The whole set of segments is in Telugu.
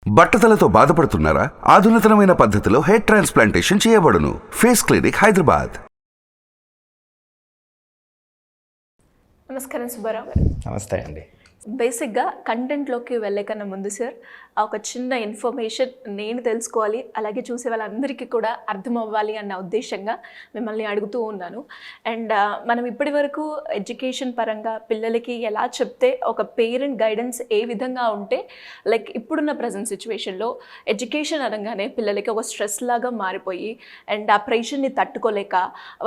బట్టతలతో బాధపడుతున్నారా? ఆధునితనమైన పద్ధతిలో హెయిర్ ట్రాన్స్ప్లాంటేషన్ చేయబడును. Face clinic, Hyderabad. నమస్కారం సుబ్బారావు గారు. నమస్తే అండి. బేసిక్గా కంటెంట్లోకి వెళ్ళే కన్నా ముందు సార్ ఒక చిన్న ఇన్ఫర్మేషన్ నేను తెలుసుకోవాలి, అలాగే చూసే వాళ్ళందరికీ కూడా అర్థం అవ్వాలి అన్న ఉద్దేశంగా మిమ్మల్ని అడుగుతూ ఉన్నాను. అండ్ మనం ఇప్పటి వరకు ఎడ్యుకేషన్ పరంగా పిల్లలకి ఎలా చెప్తే ఒక పేరెంట్ గైడెన్స్ ఏ విధంగా ఉంటే, లైక్ ఇప్పుడున్న ప్రజెంట్ సిచ్యువేషన్లో ఎడ్యుకేషన్ అనగానే పిల్లలకి ఒక స్ట్రెస్ లాగా మారిపోయి అండ్ ఆ ప్రెషర్ని తట్టుకోలేక,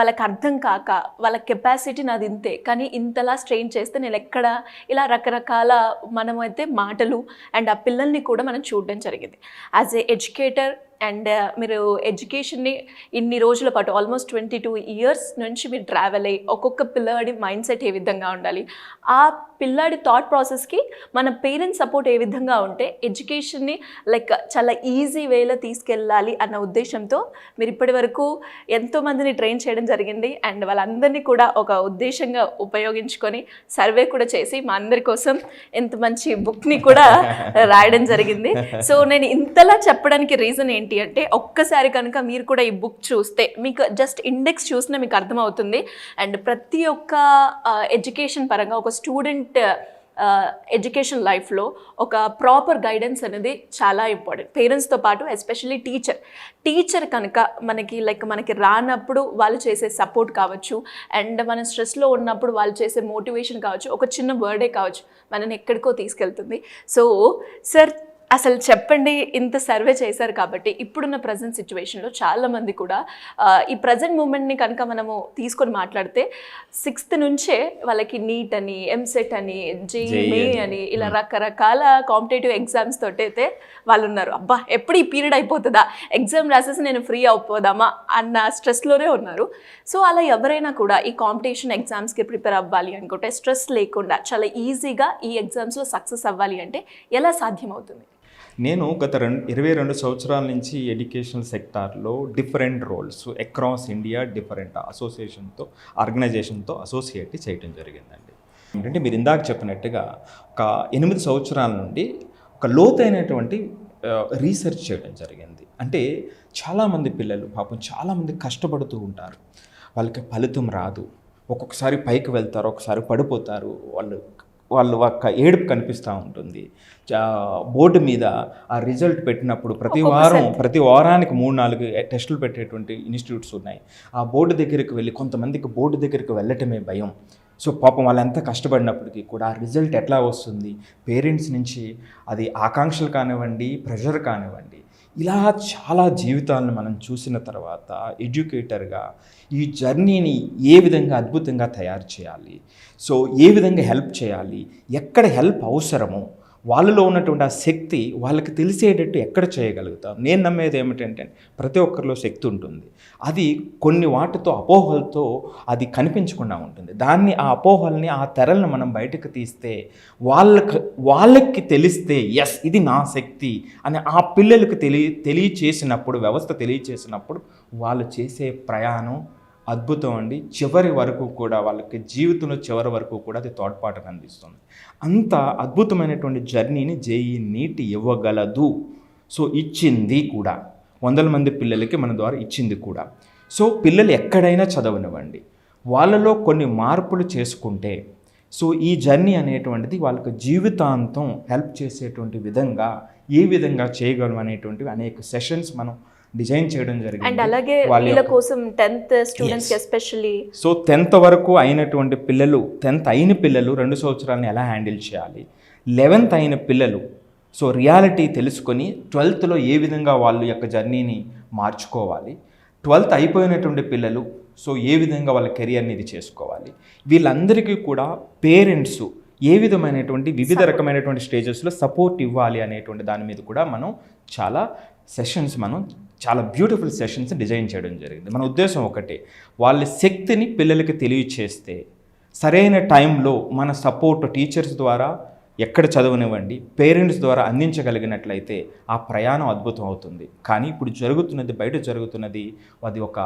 వాళ్ళకి అర్థం కాక, వాళ్ళ కెపాసిటీ నాది ఇంతే కానీ ఇంతలా స్ట్రెయిన్ చేస్తే నేను ఎక్కడ, ఇలా రకరకాల మనమైతే మాటలు అండ్ ఆ పిల్లల్ని కూడా మనం చూడడం జరిగింది. యాజ్ ఏ ఎడ్యుకేటర్ అండ్ మీరు ఎడ్యుకేషన్ని ఇన్ని రోజుల పాటు ఆల్మోస్ట్ 22 ఇయర్స్ నుంచి మీరు ట్రావెల్ అయ్యి ఒక్కొక్క పిల్లాడి మైండ్ సెట్ ఏ విధంగా ఉండాలి, ఆ పిల్లాడి థాట్ ప్రాసెస్కి మన పేరెంట్స్ సపోర్ట్ ఏ విధంగా ఉంటే ఎడ్యుకేషన్ని లైక్ చాలా ఈజీ వేలో తీసుకెళ్ళాలి అన్న ఉద్దేశంతో మీరు ఇప్పటి వరకు ఎంతోమందిని ట్రైన్ చేయడం జరిగింది. అండ్ వాళ్ళందరినీ కూడా ఒక ఉద్దేశంగా ఉపయోగించుకొని సర్వే కూడా చేసి మా అందరి కోసం ఎంత మంచి బుక్ని కూడా రాయడం జరిగింది. సో నేను ఇంతలా చెప్పడానికి రీజన్ ఏంటి అంటే, ఒక్కసారి కనుక మీరు కూడా ఈ బుక్ చూస్తే మీకు జస్ట్ ఇండెక్స్ చూసినా మీకు అర్థమవుతుంది. అండ్ ప్రతి ఒక్క ఎడ్యుకేషన్ పరంగా ఒక స్టూడెంట్ ఎడ్యుకేషన్ లైఫ్లో ఒక ప్రాపర్ గైడెన్స్ అనేది చాలా ఇంపార్టెంట్. పేరెంట్స్తో పాటు ఎస్పెషల్లీ టీచర్ కనుక మనకి రానప్పుడు వాళ్ళు చేసే సపోర్ట్ కావచ్చు, అండ్ మన స్ట్రెస్లో ఉన్నప్పుడు వాళ్ళు చేసే మోటివేషన్ కావచ్చు, ఒక చిన్న వర్డే కావచ్చు, మనని ఎక్కడికో తీసుకెళ్తుంది. సో సార్ అసలు చెప్పండి, ఇంత సర్వే చేశారు కాబట్టి ఇప్పుడున్న ప్రజెంట్ సిచ్యువేషన్లో చాలామంది కూడా ఈ ప్రజెంట్ మూమెంట్ని కనుక మనము తీసుకొని మాట్లాడితే 6th నుంచే వాళ్ళకి నీట్ అని, ఎంసెట్ అని, జేఈఈ అని ఇలా రకరకాల కాంపిటేటివ్ ఎగ్జామ్స్ తోటైతే వాళ్ళు ఉన్నారు. అబ్బా ఎప్పుడు ఈ పీరియడ్ అయిపోతుందా, ఎగ్జామ్ రాసేసి నేను ఫ్రీ అయిపోదామా అన్న స్ట్రెస్లోనే ఉన్నారు. సో అలా ఎవరైనా కూడా ఈ కాంపిటీషన్ ఎగ్జామ్స్కి ప్రిపేర్ అవ్వాలి అనుకుంటే స్ట్రెస్ లేకుండా చాలా ఈజీగా ఈ ఎగ్జామ్స్లో సక్సెస్ అవ్వాలి అంటే ఎలా సాధ్యమవుతుంది? నేను గత 22 సంవత్సరాల నుంచి ఎడ్యుకేషనల్ సెక్టార్లో different roles across India different ఆర్గనైజేషన్తో అసోసియేట్ చేయడం జరిగిందండి. ఏంటంటే మీరు ఇందాక చెప్పినట్టుగా ఒక 8 సంవత్సరాల నుండి ఒక లోతైనటువంటి రీసెర్చ్ చేయడం జరిగింది. అంటే చాలామంది పిల్లలు పాపం చాలామంది కష్టపడుతూ ఉంటారు, వాళ్ళకి ఫలితం రాదు, ఒక్కొక్కసారి పైకి వెళ్తారు, ఒకసారి పడిపోతారు, వాళ్ళు ఒక ఏడుపు కనిపిస్తూ ఉంటుంది. బోర్డు మీద ఆ రిజల్ట్ పెట్టినప్పుడు ప్రతి వారానికి 3-4 టెస్టులు పెట్టేటువంటి ఇన్స్టిట్యూట్స్ ఉన్నాయి. ఆ బోర్డు దగ్గరికి వెళ్ళి కొంతమందికి బోర్డు దగ్గరికి వెళ్ళటమే భయం. సో పాపం వాళ్ళు ఎంత కష్టపడినప్పటికీ కూడా ఆ రిజల్ట్ ఎట్లా వస్తుంది, పేరెంట్స్ నుంచి అది ఆకాంక్షలు కానివ్వండి, ప్రెషర్ కానివ్వండి, ఇలా చాలా జీవితాలను మనం చూసిన తర్వాత ఎడ్యుకేటర్గా ఈ జర్నీని ఏ విధంగా అద్భుతంగా తయారు చేయాలి, సో ఏ విధంగా హెల్ప్ చేయాలి, ఎక్కడ హెల్ప్ అవసరమో వాళ్ళలో ఉన్నటువంటి ఆ శక్తి వాళ్ళకి తెలిసేటట్టు ఎక్కడ చేయగలుగుతాం. నేను నమ్మేది ఏమిటంటే ప్రతి ఒక్కరిలో శక్తి ఉంటుంది, అది కొన్ని వాటితో అపోహలతో అది కనిపించకుండా ఉంటుంది. ఆ అపోహల్ని, ఆ తెరలను మనం బయటకు తీస్తే వాళ్ళకి తెలిస్తే ఎస్ ఇది నా శక్తి అని ఆ పిల్లలకు తెలియచేసినప్పుడు, వ్యవస్థ తెలియచేసినప్పుడు వాళ్ళు చేసే ప్రయాణం అద్భుతం అండి. చివరి వరకు కూడా వాళ్ళకి జీవితంలో చివరి వరకు కూడా అది తోడ్పాటును అందిస్తుంది. అంత అద్భుతమైనటువంటి జర్నీని జేఈఈ నీట్ ఇవ్వగలదు. సో ఇచ్చింది కూడా, 100 మంది పిల్లలకి మన ద్వారా ఇచ్చింది కూడా. సో పిల్లలు ఎక్కడైనా చదవనివ్వండి, వాళ్ళలో కొన్ని మార్పులు చేసుకుంటే సో ఈ జర్నీ అనేటువంటిది వాళ్ళకి జీవితాంతం హెల్ప్ చేసేటువంటి విధంగా ఏ విధంగా చేయగలం అనేటువంటివి అనేక సెషన్స్ మనం డిజైన్ చేయడం జరిగింది. అండ్ అలాగే వీళ్ళ కోసం 10th students especially, so 10th వరకు అయినటువంటి పిల్లలు, 10th అయిన పిల్లలు 2 సంవత్సరాలను ఎలా హ్యాండిల్ చేయాలి, 11th అయిన పిల్లలు సో రియాలిటీ తెలుసుకొని 12thలో ఏ విధంగా వాళ్ళు యొక్క జర్నీని మార్చుకోవాలి, 12th అయిపోయినటువంటి పిల్లలు సో ఏ విధంగా వాళ్ళ కెరియర్ని ఇది చేసుకోవాలి, వీళ్ళందరికీ కూడా పేరెంట్స్ ఏ విధమైనటువంటి వివిధ రకమైనటువంటి స్టేజెస్లో సపోర్ట్ ఇవ్వాలి అనేటువంటి దాని మీద కూడా మనం చాలా బ్యూటిఫుల్ సెషన్స్ డిజైన్ చేయడం జరిగింది. మన ఉద్దేశం ఒకటే, వాళ్ళ శక్తిని పిల్లలకి తెలియచేస్తే సరైన టైంలో మన సపోర్ట్ టీచర్స్ ద్వారా ఎక్కడ చదవనివ్వండి, పేరెంట్స్ ద్వారా అందించగలిగినట్లయితే ఆ ప్రయాణం అద్భుతం అవుతుంది. కానీ ఇప్పుడు బయట జరుగుతున్నది అది ఒక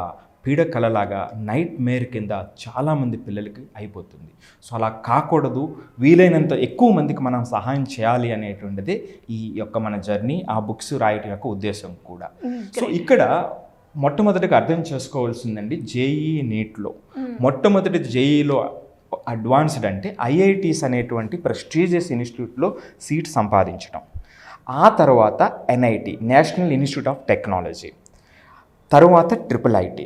పీడకలలాగా నైట్ మేర్ కింద చాలామంది పిల్లలకి అయిపోతుంది. సో అలా కాకూడదు, వీలైనంత ఎక్కువ మందికి మనం సహాయం చేయాలి అనేటువంటిది ఈ యొక్క మన జర్నీ, ఆ బుక్స్ రాయటం యొక్క ఉద్దేశం కూడా. సో ఇక్కడ మొట్టమొదటిగా అర్థం చేసుకోవాల్సిందండి, జేఈ నీట్లో మొట్టమొదటి జేఈలో అడ్వాన్స్డ్ అంటే ఐఐటీస్ అనేటువంటి ప్రెస్టీజియస్ ఇన్స్టిట్యూట్లో సీట్ సంపాదించడం, ఆ తర్వాత NIT national institute of technology, తర్వాత IIIT,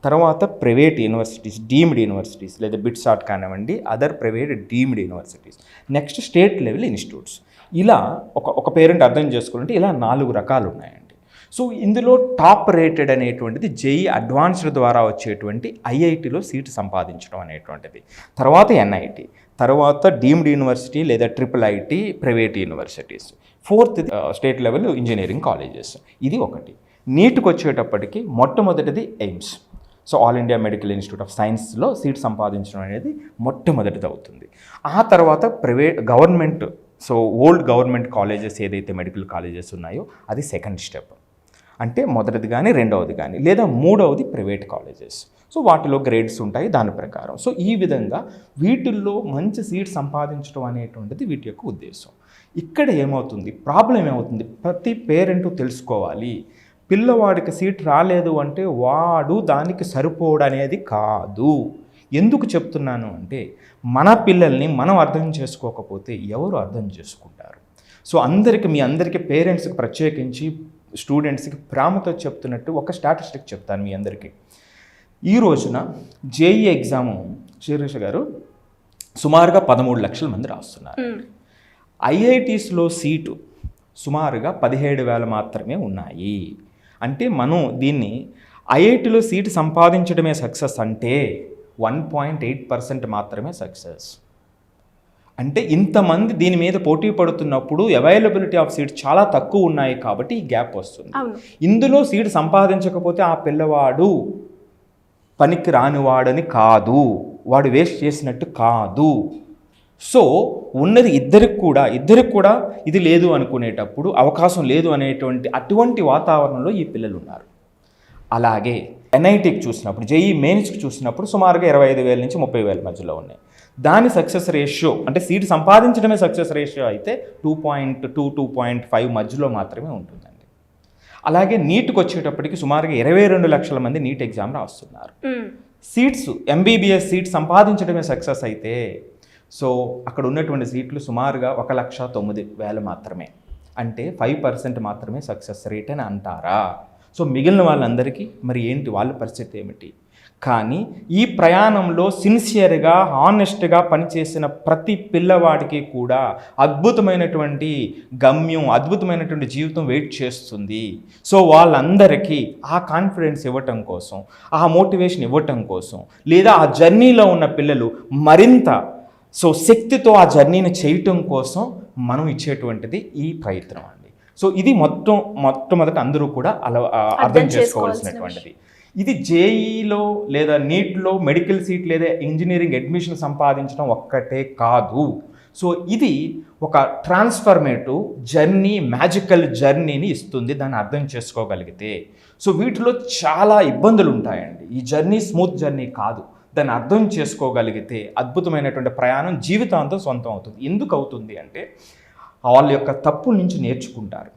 తర్వాత ప్రైవేట్ యూనివర్సిటీస్, డీమ్డ్ యూనివర్సిటీస్ లేదా బిట్సాట్ కానివ్వండి, other private deemed universities, next state level institutes. ఇలా ఒక పేరెంట్ అర్థం చేసుకుంటే ఇలా 4 రకాలు ఉన్నాయండి. సో ఇందులో టాప్ రేటెడ్ అనేటువంటిది జేఈ అడ్వాన్స్డ్ ద్వారా వచ్చేటువంటి ఐఐటిలో సీట్ సంపాదించడం అనేటువంటిది, తర్వాత ఎన్ఐటి, తర్వాత డీమ్డ్ యూనివర్సిటీ లేదా IIIT private universities, fourth state level engineering colleges. ఇది ఒకటి. నీట్కి వచ్చేటప్పటికి మొట్టమొదటిది AIIMS, so all India medical institute of సైన్స్లో సీట్ సంపాదించడం అనేది మొట్టమొదటిది అవుతుంది. ఆ తర్వాత government, so old government colleges ఏదైతే మెడికల్ కాలేజెస్ ఉన్నాయో అది సెకండ్ స్టెప్, అంటే మొదటిది కానీ రెండవది కానీ, లేదా మూడవది ప్రైవేట్ కాలేజెస్. సో వాటిలో గ్రేడ్స్ ఉంటాయి దాని ప్రకారం. సో ఈ విధంగా వీటిల్లో మంచి సీట్ సంపాదించడం అనేటువంటిది వీటి యొక్క ఉద్దేశం. ఇక్కడ ఏమవుతుంది, ప్రాబ్లం ఏమవుతుంది, ప్రతి పేరెంటు తెలుసుకోవాలి, పిల్లవాడికి సీట్ రాలేదు అంటే వాడు దానికి సరిపోడనేది కాదు. ఎందుకు చెప్తున్నాను అంటే, మన పిల్లల్ని మనం అర్థం చేసుకోకపోతే ఎవరు అర్థం చేసుకుంటారు? సో మీ అందరికీ పేరెంట్స్కి ప్రత్యేకించి స్టూడెంట్స్కి ప్రేమతో చెప్తున్నట్టు ఒక స్టాటిస్టిక్ చెప్తాను మీ అందరికీ. ఈ రోజున జేఈ ఎగ్జాము శిరీష గారు సుమారుగా 13 లక్షల మంది రాస్తున్నారు. ఐఐటీస్లో సీటు సుమారుగా 17,000 మాత్రమే ఉన్నాయి. అంటే మనం దీన్ని ఐఐటీలో సీటు సంపాదించడమే సక్సెస్ అంటే 1.8% మాత్రమే సక్సెస్. అంటే ఇంతమంది దీని మీద పోటీ పడుతున్నప్పుడు అవైలబిలిటీ ఆఫ్ సీట్స్ చాలా తక్కువ ఉన్నాయి కాబట్టి ఈ గ్యాప్ వస్తుంది. ఇందులో సీట్ సంపాదించకపోతే ఆ పిల్లవాడు పనికి రానివాడని కాదు, వాడు వేస్ట్ చేసినట్టు కాదు. సో ఉన్నది ఇద్దరికి కూడా ఇది లేదు అనుకునేటప్పుడు, అవకాశం లేదు అనేటువంటి అటువంటి వాతావరణంలో ఈ పిల్లలు ఉన్నారు. అలాగే ఎన్ఐటీకి చూసినప్పుడు, జేఈ మెయిన్స్కి చూసినప్పుడు సుమారుగా 25,000 నుంచి 30,000 మధ్యలో ఉన్నాయి. దాని సక్సెస్ రేషియో అంటే సీట్ సంపాదించడమే సక్సెస్ రేషియో అయితే 2.2, 2.5 మధ్యలో మాత్రమే ఉంటుందండి. అలాగే నీట్కి వచ్చేటప్పటికి సుమారుగా 22 లక్షల మంది నీట్ ఎగ్జామ్ రాస్తున్నారు. సీట్స్ ఎంబీబీఎస్ సీట్ సంపాదించడమే సక్సెస్ అయితే సో అక్కడ ఉన్నటువంటి సీట్లు సుమారుగా 1,09,000 మాత్రమే, అంటే 5% మాత్రమే సక్సెస్ రేట్ అని అంటారా? సో మిగిలిన వాళ్ళందరికీ మరి ఏంటి, వాళ్ళ పరిస్థితి ఏమిటి? కానీ ఈ ప్రయాణంలో సిన్సియర్గా హానెస్ట్గా పనిచేసిన ప్రతి పిల్లవాడికి కూడా అద్భుతమైనటువంటి గమ్యం, అద్భుతమైనటువంటి జీవితం వెయిట్ చేస్తుంది. సో వాళ్ళందరికీ ఆ కాన్ఫిడెన్స్ ఇవ్వటం కోసం, ఆ మోటివేషన్ ఇవ్వటం కోసం, లేదా ఆ జర్నీలో ఉన్న పిల్లలు మరింత శక్తితో ఆ జర్నీని చేయటం కోసం మనం ఇచ్చేటువంటిది ఈ ప్రయత్నం అండి. సో ఇది మొట్టమొదటి అందరూ కూడా అర్థం చేసుకోవాల్సినటువంటిది. ఇది జేఈలో లేదా నీట్లో మెడికల్ సీట్ లేదా ఇంజనీరింగ్ అడ్మిషన్ సంపాదించడం ఒక్కటే కాదు. సో ఇది ఒక ట్రాన్స్ఫర్మేటివ్ జర్నీ, మ్యాజికల్ జర్నీని ఇస్తుంది దాన్ని అర్థం చేసుకోగలిగితే. సో వీటిలో చాలా ఇబ్బందులు ఉంటాయండి. ఈ జర్నీ స్మూత్ జర్నీ కాదు. దాన్ని అర్థం చేసుకోగలిగితే అద్భుతమైనటువంటి ప్రయాణం జీవితాంతం సొంతం అవుతుంది. ఎందుకు అవుతుంది అంటే వాళ్ళ యొక్క తప్పుల నుంచి నేర్చుకుంటారు.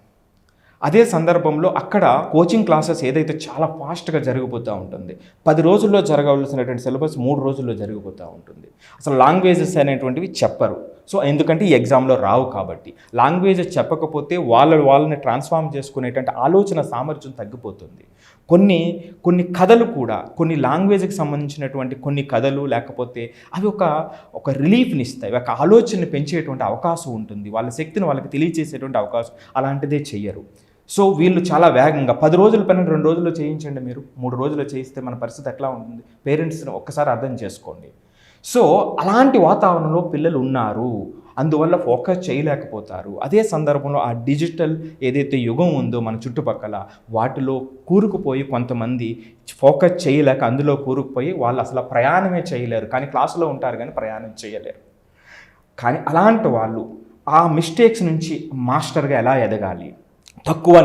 అదే సందర్భంలో అక్కడ కోచింగ్ క్లాసెస్ ఏదైతే చాలా ఫాస్ట్గా జరిగిపోతూ ఉంటుంది, 10 రోజుల్లో జరగవలసినటువంటి సిలబస్ 3 రోజుల్లో జరిగిపోతూ ఉంటుంది. అసలు లాంగ్వేజెస్ అనేటువంటివి చెప్పరు. సో ఎందుకంటే ఈ ఎగ్జామ్లో రావు కాబట్టి. లాంగ్వేజెస్ చెప్పకపోతే వాళ్ళని ట్రాన్స్ఫార్మ్ చేసుకునేటువంటి ఆలోచన సామర్థ్యం తగ్గిపోతుంది. కొన్ని కథలు కూడా, కొన్ని లాంగ్వేజ్కి సంబంధించినటువంటి కొన్ని కథలు లేకపోతే అవి ఒక రిలీఫ్ని ఇస్తాయి, ఒక ఆలోచనని పెంచేటువంటి అవకాశం ఉంటుంది, వాళ్ళ శక్తిని వాళ్ళకి తెలియచేసేటువంటి అవకాశం. అలాంటిదే చెయ్యరు. సో వీళ్ళు చాలా వేగంగా 10 రోజుల పని 2 రోజుల్లో చేయించండి, మీరు 3 రోజుల్లో చేయిస్తే మన పరిస్థితి ఎట్లా ఉంటుంది? పేరెంట్స్ని ఒక్కసారి అర్థం చేసుకోండి. సో అలాంటి వాతావరణంలో పిల్లలు ఉన్నారు, అందువల్ల ఫోకస్ చేయలేకపోతారు. అదే సందర్భంలో ఆ డిజిటల్ ఏదైతే యుగం ఉందో మన చుట్టుపక్కల వాటిలో కూరుకుపోయి కొంతమంది ఫోకస్ చేయలేక అందులో కూరుకుపోయి వాళ్ళు అసలు ప్రయాణమే చేయలేరు. కానీ క్లాసులో ఉంటారు కానీ ప్రయాణం చేయలేరు. కానీ అలాంటి వాళ్ళు ఆ మిస్టేక్స్ నుంచి మాస్టర్గా ఎలా ఎదగాలి, తక్కువ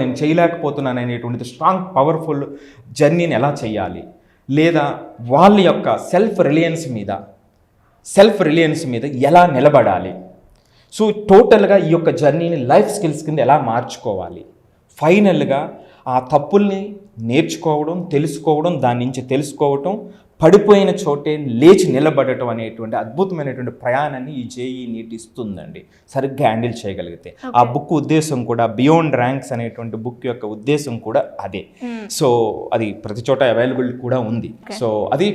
నేను చేయలేకపోతున్నాను అనేటువంటిది స్ట్రాంగ్ పవర్ఫుల్ జర్నీని ఎలా చేయాలి, లేదా వాళ్ళ యొక్క సెల్ఫ్ రిలయన్స్ మీద ఎలా నిలబడాలి. సో టోటల్గా ఈ యొక్క జర్నీని లైఫ్ స్కిల్స్ కింద ఎలా మార్చుకోవాలి, ఫైనల్గా ఆ తప్పుల్ని నేర్చుకోవడం, తెలుసుకోవడం, దాని నుంచి తెలుసుకోవటం, పడిపోయిన చోటే లేచి నిలబడటం అనేటువంటి అద్భుతమైనటువంటి ప్రయాణాన్ని ఈ జేఈ నీట్ ఇస్తుందండి, సరిగ్గా హ్యాండిల్ చేయగలిగితే. ఆ బుక్ ఉద్దేశం కూడా బియాండ్ ర్యాంక్స్ అనేటువంటి బుక్ యొక్క ఉద్దేశం కూడా అదే. సో అది ప్రతి చోట అవైలబుల్ కూడా ఉంది. సో అది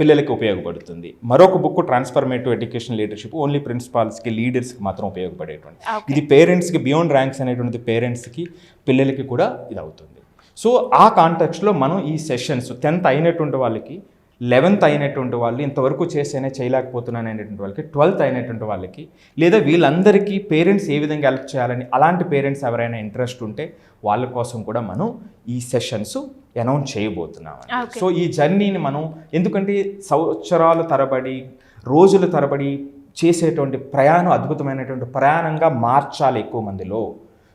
పిల్లలకి ఉపయోగపడుతుంది. మరొక book transformative education leadership, only ప్రిన్సిపాల్స్కి లీడర్స్కి మాత్రం ఉపయోగపడేటువంటి. ఇది పేరెంట్స్కి, బియాండ్ ర్యాంక్స్ అనేటువంటి పేరెంట్స్కి పిల్లలకి కూడా ఇది అవుతుంది. సో ఆ కాంటెక్స్ట్లో మనం ఈ సెషన్స్ 10th అయినటువంటి వాళ్ళకి, 11th అయినటువంటి వాళ్ళు, ఇంతవరకు చేసేనే చేయలేకపోతున్నాను అనేటువంటి వాళ్ళకి, 12th అయినటువంటి వాళ్ళకి, లేదా వీళ్ళందరికీ పేరెంట్స్ ఏ విధంగా హెల్ప్ చేయాలని అలాంటి పేరెంట్స్ ఎవరైనా ఇంట్రెస్ట్ ఉంటే వాళ్ళ కోసం కూడా మనం ఈ సెషన్స్ అనౌన్స్ చేయబోతున్నాం. సో ఈ జర్నీని మనం, ఎందుకంటే సంవత్సరాల తరబడి, రోజుల తరబడి చేసేటువంటి ప్రయాణం అద్భుతమైనటువంటి ప్రయాణంగా మార్చాలి ఎక్కువ మందిలో.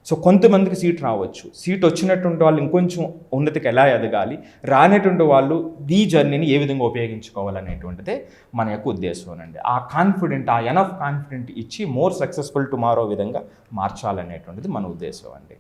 సో కొంతమందికి సీట్ రావచ్చు, సీట్ వచ్చినటువంటి వాళ్ళు ఇంకొంచెం ఉన్నతికి ఎలా ఎదగాలి, రానటువంటి వాళ్ళు ఈ జర్నీని ఏ విధంగా ఉపయోగించుకోవాలనేటువంటిదే మన యొక్క ఉద్దేశం అండి. ఆ కాన్ఫిడెంట్, ఆ ఎనఫ్ కాన్ఫిడెంట్ ఇచ్చి మోర్ సక్సెస్ఫుల్ టుమారో విధంగా మార్చాలనేటువంటిది మన ఉద్దేశం అండి.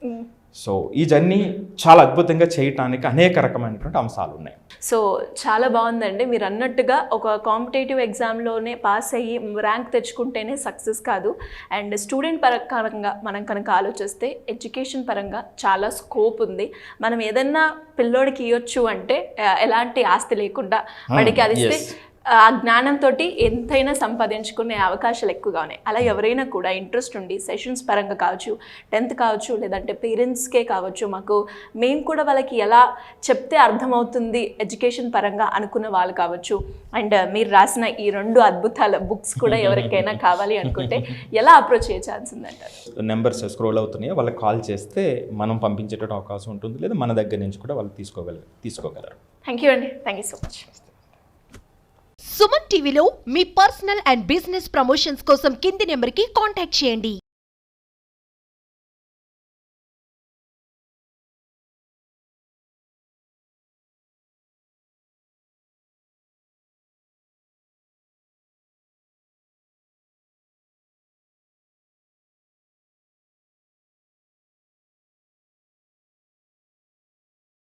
సో ఈ జర్నీ చాలా అద్భుతంగా చేయటానికి అనేక రకమైనటువంటి అంశాలు ఉన్నాయి. సో చాలా బాగుందండి. మీరు అన్నట్టుగా ఒక కాంపిటేటివ్ ఎగ్జామ్లోనే పాస్ అయ్యి ర్యాంక్ తెచ్చుకుంటేనే సక్సెస్ కాదు. అండ్ స్టూడెంట్ పరంగా మనం కనుక ఆలోచిస్తే ఎడ్యుకేషన్ పరంగా చాలా స్కోప్ ఉంది. మనం ఏదన్నా పిల్లోడికి ఇవ్వచ్చు అంటే ఎలాంటి ఆస్తి లేకుండా వాడికి అది ఇస్తే ఆ జ్ఞానంతో ఎంతైనా సంపాదించుకునే అవకాశాలు ఎక్కువగా ఉన్నాయి. అలా ఎవరైనా కూడా ఇంట్రెస్ట్ ఉండి సెషన్స్ పరంగా కావచ్చు, 10th కావచ్చు, లేదంటే పేరెంట్స్కే కావచ్చు, మేము కూడా వాళ్ళకి ఎలా చెప్తే అర్థమవుతుంది ఎడ్యుకేషన్ పరంగా అనుకున్న వాళ్ళు కావచ్చు, అండ్ మీరు రాసిన ఈ 2 అద్భుతాల బుక్స్ కూడా ఎవరికైనా కావాలి అనుకుంటే ఎలా అప్రోచ్ చేయ ఛాన్స్ ఉందంటారు? నెంబర్స్ స్క్రోల్ అవుతున్నాయో వాళ్ళకి కాల్ చేస్తే మనం పంపించేట అవకాశం ఉంటుంది, లేదా మన దగ్గర నుంచి కూడా వాళ్ళు తీసుకోగలరు. థ్యాంక్ యూ అండి. Thank you so much. Suman టీవీలో మీ పర్సనల్ అండ్ బిజినెస్ ప్రమోషన్స్ కోసం కింది నెంబర్కి కాంటాక్ట్ చేయండి.